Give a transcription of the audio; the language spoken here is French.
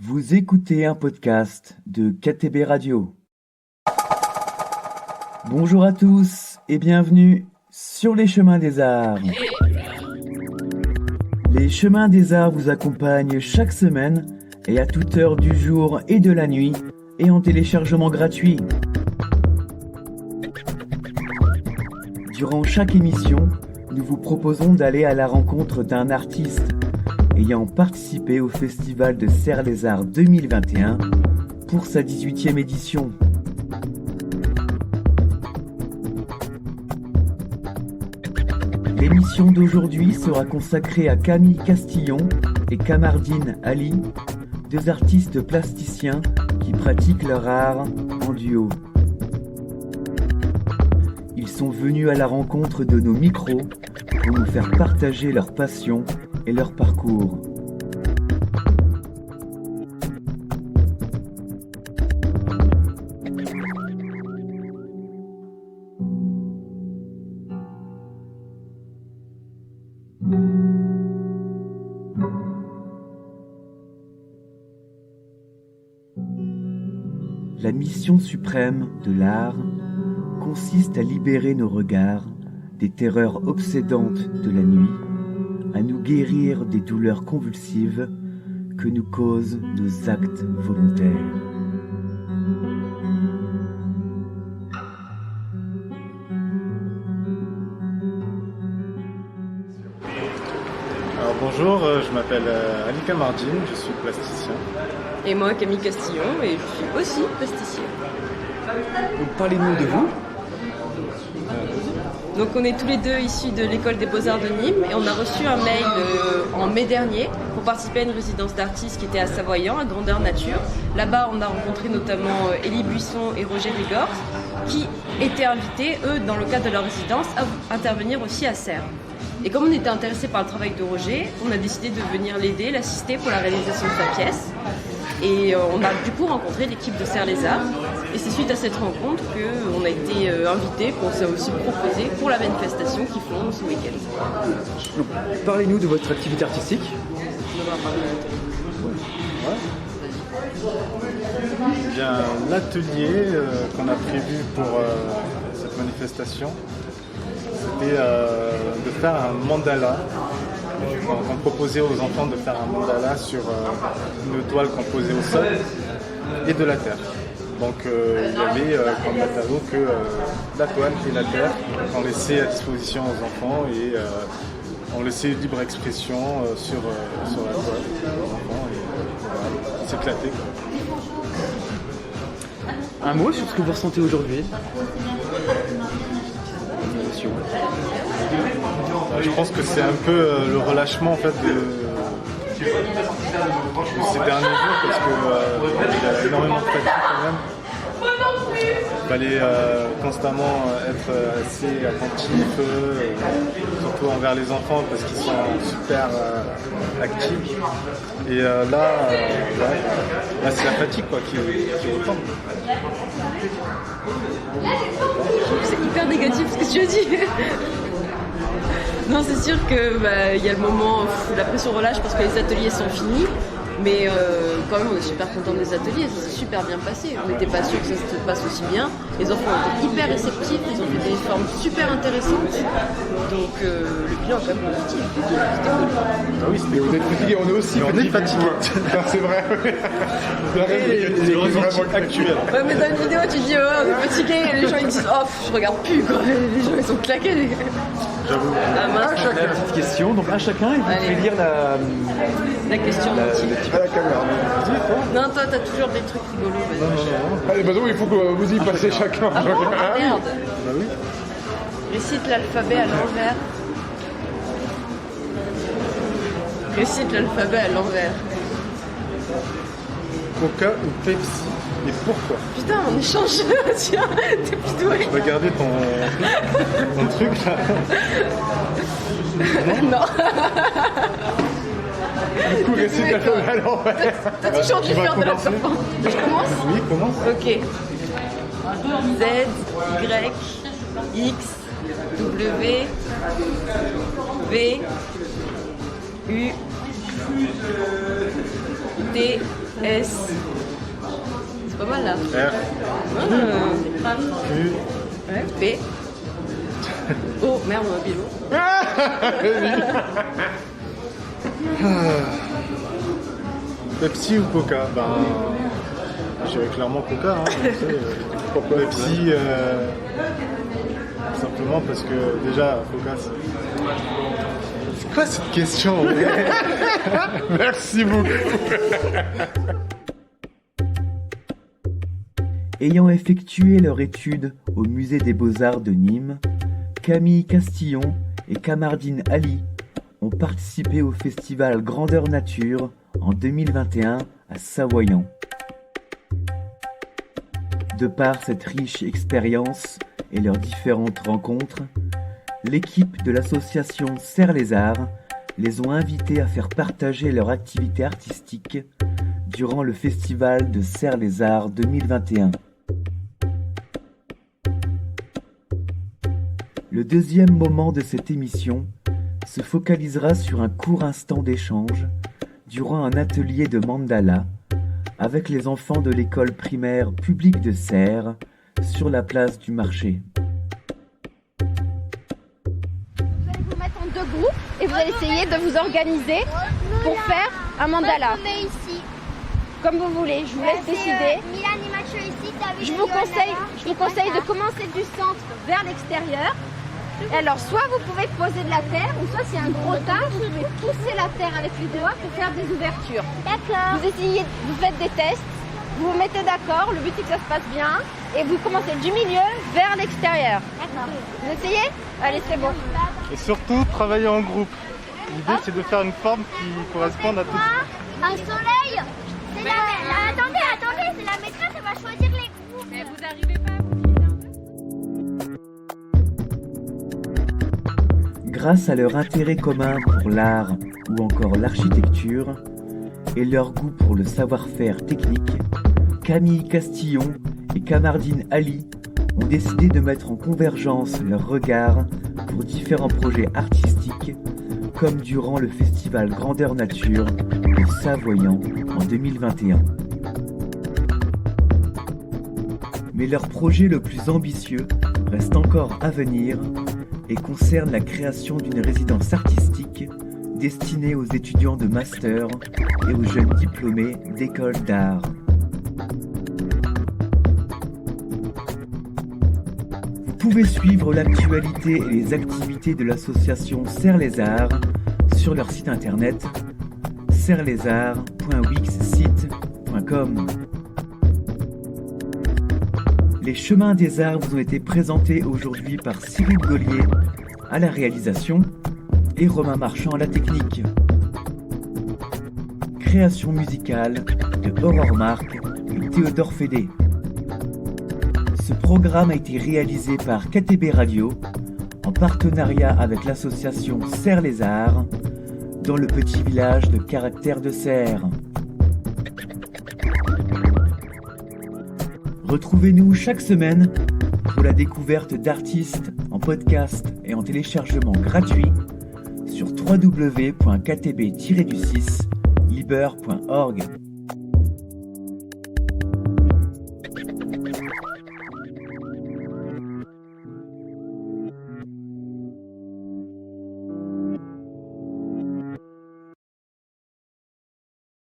Vous écoutez un podcast de KTB Radio. Bonjour à tous et bienvenue sur les chemins des arts. Les chemins des arts vous accompagnent chaque semaine et à toute heure du jour et de la nuit et en téléchargement gratuit. Durant chaque émission, nous vous proposons d'aller à la rencontre d'un artiste ayant participé au Festival de Serres-les-Arts 2021 pour sa 18e édition. L'émission d'aujourd'hui sera consacrée à Camille Castillon et Kamardine Ali, deux artistes plasticiens qui pratiquent leur art en duo. Ils sont venus à la rencontre de nos micros pour nous faire partager leur passion et leur parcours. La mission suprême de l'art consiste à libérer nos regards des terreurs obsédantes de la nuit, à nous guérir des douleurs convulsives que nous causent nos actes volontaires. Alors bonjour, je m'appelle Ali Kamardine, je suis plasticien. Et moi, Camille Castillon, et je suis aussi plasticien. Donc parlez-nous de vous. Donc on est tous les deux issus de l'école des Beaux-Arts de Nîmes et on a reçu un mail en mai dernier pour participer à une résidence d'artistes qui était à Savoyant, à Grandeur Nature. Là-bas, on a rencontré notamment Élie Buisson et Roger Rigord qui étaient invités, eux, dans le cadre de leur résidence, à intervenir aussi à Serres. Et comme on était intéressés par le travail de Roger, on a décidé de venir l'aider, l'assister pour la réalisation de sa pièce. Et on a du coup rencontré l'équipe de Serres-les-Arts. Et c'est suite à cette rencontre qu'on a été invités, qu'on s'est aussi proposé pour la manifestation qu'ils font ce week-end. Donc, parlez-nous de votre activité artistique. Eh bien, l'atelier qu'on a prévu pour cette manifestation, c'était de faire un mandala. On proposait aux enfants de faire un mandala sur une toile composée au sol et de la terre. Donc il y avait comme matériau que la toile et la terre qu'on laissait à disposition aux enfants et on laissait libre expression sur la toile aux enfants et s'éclater. Un mot sur ce que vous ressentez aujourd'hui. Je pense que c'est un peu le relâchement en fait de ces derniers jours parce qu'il y a énormément de fatigue quand même. Il fallait constamment être assez attentif, surtout envers les enfants parce qu'ils sont super actifs. Et là c'est la fatigue quoi, qui retombe. C'est hyper négatif ce que tu as dit. Non, c'est sûr que y a le moment où la pression relâche parce que les ateliers sont finis. Mais quand même, on est super content des ateliers, ça s'est super bien passé. On n'était pas sûr que ça se passe aussi bien. Les enfants ont été hyper réceptifs, ils ont fait des formes super intéressantes. Donc le bilan est quand même positif. C'était cool. Ah oui, Mais vous êtes fatigué, on est aussi fatigué. C'est vrai. C'est le ressenti actuel. Ouais, mais dans une vidéo, tu dis on est fatigué, et les gens ils disent je regarde plus quoi. Les gens ils sont claqués. J'avoue. Ah mince. La petite question, donc à chacun, et vous Allez. pouvez lire La question entière. À la caméra. Non, toi t'as toujours des trucs rigolos. Vas-y. Allez, bah non, il faut que vous y passez chacun. Ah bon Ah oui. Merde. Bah oui. Récite l'alphabet à l'envers. Récite l'alphabet à l'envers. Coca ou Pepsi et pourquoi? Putain, on échange. Tiens, t'es plus doué. Tu vas garder ton truc là. Non. Du coup, récite l'alphabet à l'envers. T'as toujours dû Tu vas faire de la commencer serpent. Je commence. Oui, commence. Ok. Z, Y, X, W, V, U, T, S. C'est pas mal là. R, U, Ouais, P. Oh merde, on a Bilo. Pepsi ou Coca? Je dirais clairement Coca. Hein, pourquoi Pepsi simplement parce que déjà Coca c'est quoi cette question? Merci beaucoup. Ayant effectué leur étude au Musée des Beaux-Arts de Nîmes, Camille Castillon et Kamardine Ali ont participé au festival Grandeur Nature en 2021 à Savoyant. De par cette riche expérience et leurs différentes rencontres, l'équipe de l'association Serre les Arts les ont invités à faire partager leur activité artistique durant le festival de Serre les Arts 2021. Le deuxième moment de cette émission se focalisera sur un court instant d'échange durant un atelier de mandala avec les enfants de l'école primaire publique de Serres sur la place du marché. Vous allez vous mettre en deux groupes et vous allez essayer de vous organiser pour faire un mandala. Ici. Comme vous voulez, je vous laisse décider. Milan et Mathieu ici, David Je vous conseille de commencer du centre vers l'extérieur. Et alors, soit vous pouvez poser de la terre, ou soit c'est un gros tas, vous pouvez pousser la terre avec les doigts pour faire des ouvertures. D'accord. Vous faites des tests, vous vous mettez d'accord, le but c'est que ça se passe bien, et vous commencez du milieu vers l'extérieur. D'accord. Vous essayez? Allez, c'est bon. Et surtout travailler en groupe. L'idée c'est de faire une forme qui corresponde à tout. Un soleil. C'est attendez, c'est la maîtresse, elle va choisir les groupes. Mais vous n'arrivez pas à vous Grâce à leur intérêt commun pour l'art ou encore l'architecture et leur goût pour le savoir-faire technique, Camille Castillon et Kamardine Ali ont décidé de mettre en convergence leurs regards pour différents projets artistiques, comme durant le festival Grandeur Nature de Savoyant en 2021. Mais leur projet le plus ambitieux reste encore à venir et concerne la création d'une résidence artistique destinée aux étudiants de master et aux jeunes diplômés d'écoles d'art. Vous pouvez suivre l'actualité et les activités de l'association Serre les Arts sur leur site internet serrelesarts.wixsite.com. Les chemins des arts vous ont été présentés aujourd'hui par Cyril Gaulier à la réalisation et Romain Marchand à la technique. Création musicale de Aurore Marc et Théodore Fédé. Ce programme a été réalisé par KTB Radio en partenariat avec l'association Serre les Arts dans le petit village de Caractère de Serres. Retrouvez-nous chaque semaine pour la découverte d'artistes en podcast et en téléchargement gratuit sur www.ktb-liber.org.